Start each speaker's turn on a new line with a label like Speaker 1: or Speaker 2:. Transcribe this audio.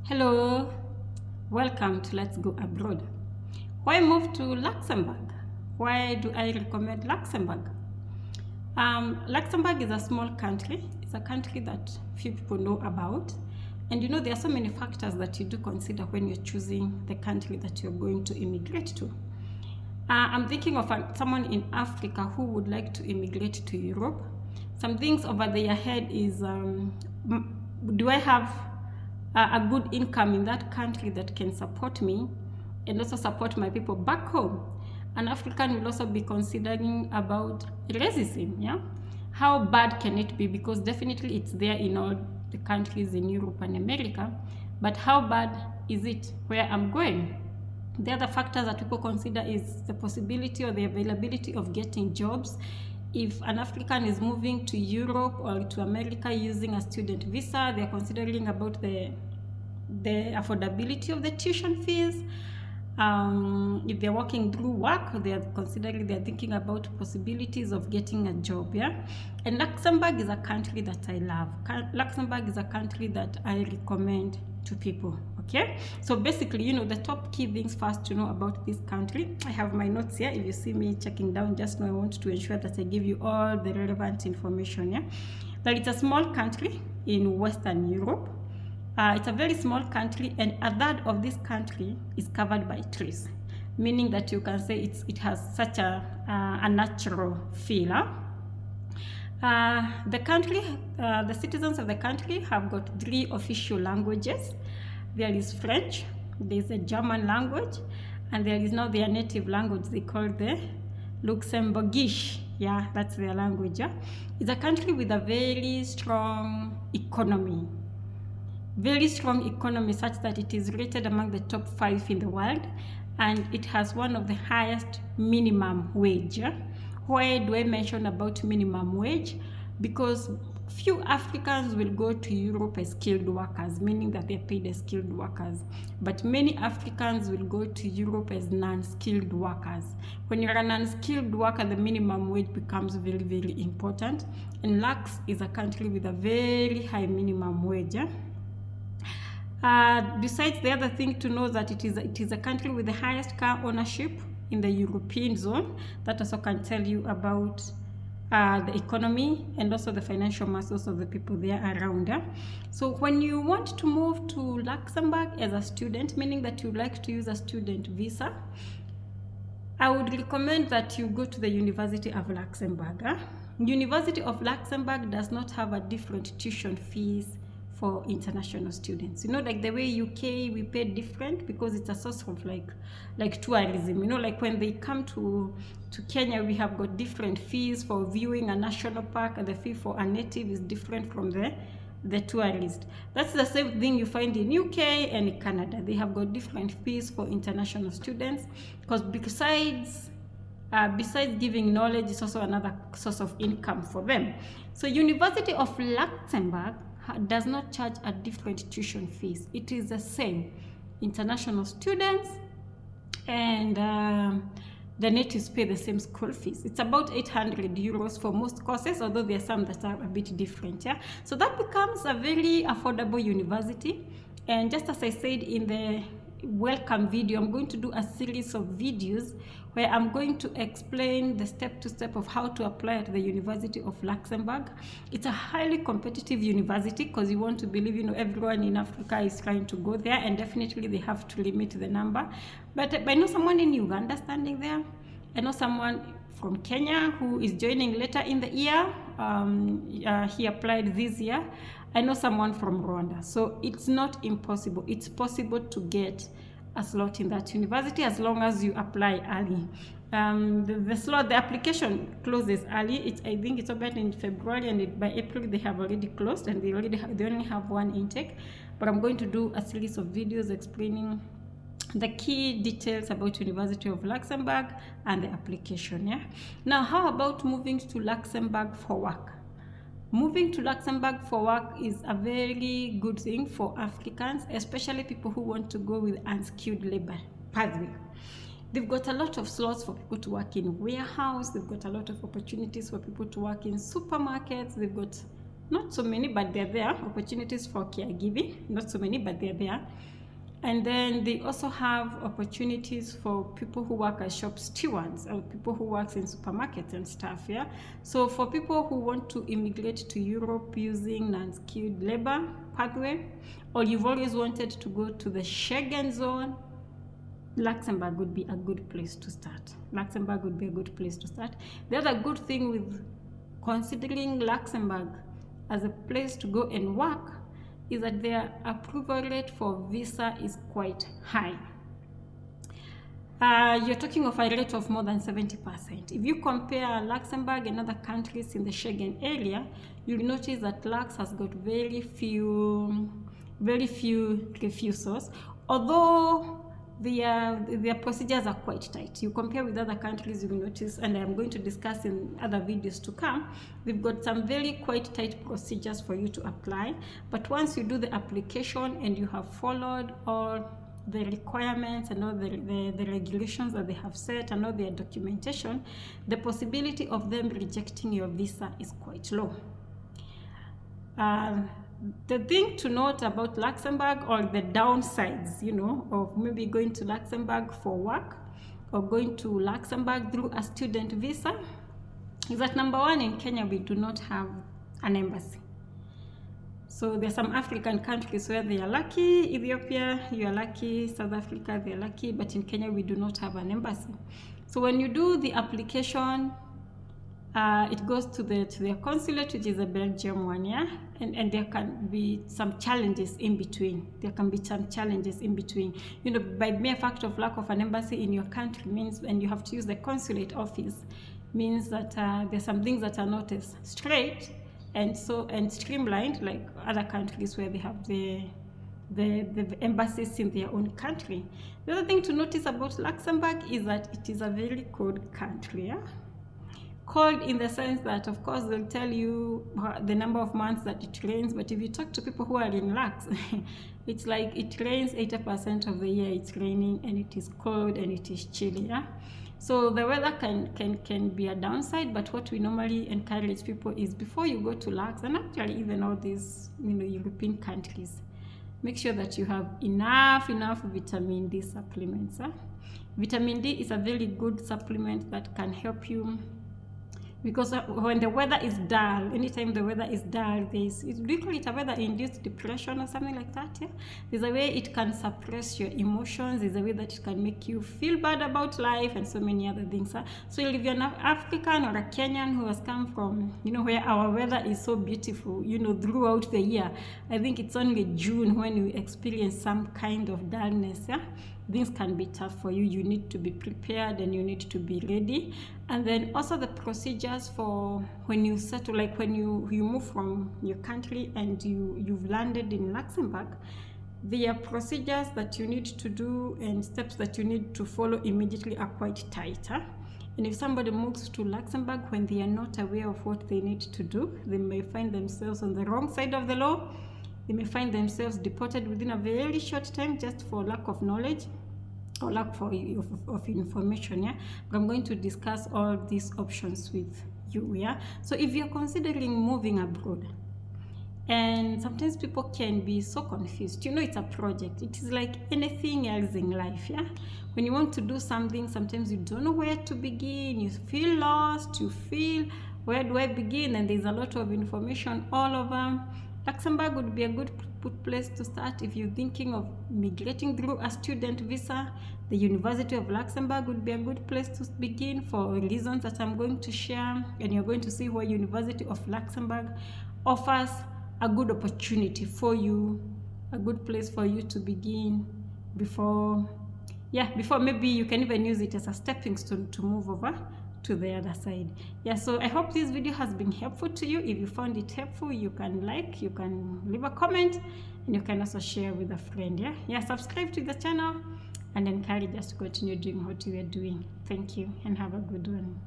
Speaker 1: Hello, welcome to Let's Go Abroad. Why move to Luxembourg? Why do I recommend Luxembourg? Luxembourg is a small country. It's a country that few people know about. And there are so many factors that you do consider when you're choosing the country that you're going to immigrate to. I'm thinking of someone in Africa who would like to immigrate to Europe. Some things over their head is, do I have a good income in that country that can support me and also support my people back home? An African will also be considering about racism. How bad can it be? Because definitely it's there in all the countries in Europe and America, but how bad is it where I'm going? The other factors that people consider is the possibility or the availability of getting jobs. If an African is moving to Europe or to America using a student visa, they're considering about the affordability of the tuition fees. If they're working through work, they're thinking about possibilities of getting a job. And Luxembourg is a country that I love. Luxembourg is a country that I recommend to people. Okay, so basically, the top key things first to know about this country. I have my notes here. If you see me checking down, just know I want to ensure that I give you all the relevant information. That it's a small country in Western Europe. It's a very small country, and a third of this country is covered by trees, meaning that you can say it has such a natural feel. The citizens of the country have got 3 official languages. There is French, there is a German language, and there is now their native language. They call the Luxembourgish. That's their language. It's a country with a very strong economy. Very strong economy, such that it is rated among the top 5 in the world, and it has one of the highest minimum wage. Why do I mention about minimum wage? Because few Africans will go to Europe as skilled workers, meaning that they're paid as skilled workers. But many Africans will go to Europe as non-skilled workers. When you're a non-skilled worker, the minimum wage becomes very, very important. And Lux is a country with a very high minimum wage. Besides, the other thing to know that it is a country with the highest car ownership in the European zone. That also can tell you about the economy and also the financial muscles of the people there around. So when you want to move to Luxembourg as a student, meaning that you like to use a student visa, I would recommend that you go to the University of Luxembourg. University of Luxembourg does not have a different tuition fees for international students. Like the way UK, we pay different because it's a source of like tourism. Like when they come to Kenya, we have got different fees for viewing a national park, and the fee for a native is different from the tourist. That's the same thing you find in UK and in Canada. They have got different fees for international students, because besides giving knowledge, it's also another source of income for them. So University of Luxembourg does not charge a different tuition fees. It is the same. International students and the natives pay the same school fees. It's about 800 euros for most courses, although there are some that are a bit different. So that becomes a very affordable university. And just as I said in the welcome video, I'm going to do a series of videos where I'm going to explain the step-to-step of how to apply at the University of Luxembourg. It's a highly competitive university, because you want to believe, everyone in Africa is trying to go there, and definitely they have to limit the number. But I know someone in Uganda standing there. I know someone from Kenya who is joining later in the year. He applied this year. I know someone from Rwanda. So it's not impossible. It's possible to get a slot in that university as long as you apply early. The application closes early. I think it's open in February, and by April they have already closed, and they only have one intake. But I'm going to do a series of videos explaining the key details about University of Luxembourg and the application. Now, how about moving to Luxembourg for work? Moving to Luxembourg for work is a very good thing for Africans, especially people who want to go with unskilled labor pathway. They've got a lot of slots for people to work in warehouse. They've got a lot of opportunities for people to work in supermarkets. They've got Not so many, but they're there. Opportunities for caregiving, not so many, but they're there. And then they also have opportunities for people who work as shop stewards or people who work in supermarkets and stuff. Yeah. So for people who want to immigrate to Europe using non-skilled labor pathway, or you've always wanted to go to the Schengen zone, Luxembourg would be a good place to start. Luxembourg would be a good place to start. The other good thing with considering Luxembourg as a place to go and work is that their approval rate for visa is quite high. You're talking of a rate of more than 70%. If you compare Luxembourg and other countries in the Schengen area, you'll notice that Lux has got very few refusals, although their procedures are quite tight. You compare with other countries, you will notice, and I'm going to discuss in other videos to come, we've got some quite tight procedures for you to apply. But once you do the application and you have followed all the requirements and all the regulations that they have set and all their documentation, the possibility of them rejecting your visa is quite low. The thing to note about Luxembourg, or the downsides, of maybe going to Luxembourg for work or going to Luxembourg through a student visa, is that number one, in Kenya we do not have an embassy. So there's some African countries where they are lucky. Ethiopia, you are lucky. South Africa, they are lucky. But in Kenya we do not have an embassy. So when you do the application, it goes to their consulate, which is a Belgium one, yeah? And there can be some challenges in between. By mere fact of lack of an embassy in your country means, and you have to use the consulate office, means that there's some things that are not as straight and streamlined like other countries where they have the embassies in their own country. The other thing to notice about Luxembourg is that it is a very cold country, yeah? Cold in the sense that, of course, they'll tell you the number of months that it rains, but if you talk to people who are in Lux, it's like it rains 80% of the year, it's raining, and it is cold and it is chilly. Yeah? So the weather can be a downside, but what we normally encourage people is, before you go to Lux, and actually even all these European countries, make sure that you have enough vitamin D supplements. Huh? Vitamin D is a very good supplement that can help you, because when the weather is dull, anytime the weather is dull, we call it a weather-induced depression or something like that. Yeah? There's a way it can suppress your emotions. There's a way that it can make you feel bad about life and so many other things. Huh? So if you're an African or a Kenyan who has come from, where our weather is so beautiful, throughout the year, I think it's only June when you experience some kind of dullness. Yeah? Things can be tough for you. You need to be prepared and you need to be ready. And then also the procedures for when you settle, like when you move from your country and you've landed in Luxembourg, the procedures that you need to do and steps that you need to follow immediately are quite tight. Huh? And if somebody moves to Luxembourg when they are not aware of what they need to do, they may find themselves on the wrong side of the law. They may find themselves deported within a very short time just for lack of knowledge or lack of information. Yeah, but I'm going to discuss all these options with you. Yeah, so if you're considering moving abroad, and sometimes people can be so confused, it's a project. It is like anything else in life. Yeah, when you want to do something, sometimes you don't know where to begin. You feel lost. You feel, where do I begin? And there's a lot of information all over. Luxembourg would be a good place to start if you're thinking of migrating through a student visa. The University of Luxembourg would be a good place to begin for reasons that I'm going to share, and you're going to see why University of Luxembourg offers a good opportunity for you, a good place for you to begin before maybe you can even use it as a stepping stone to move over to the other side. Yeah, so I hope this video has been helpful to you. If you found it helpful, you can like, you can leave a comment, and you can also share with a friend. Yeah, subscribe to the channel and encourage us to continue doing what we are doing. Thank you and have a good one.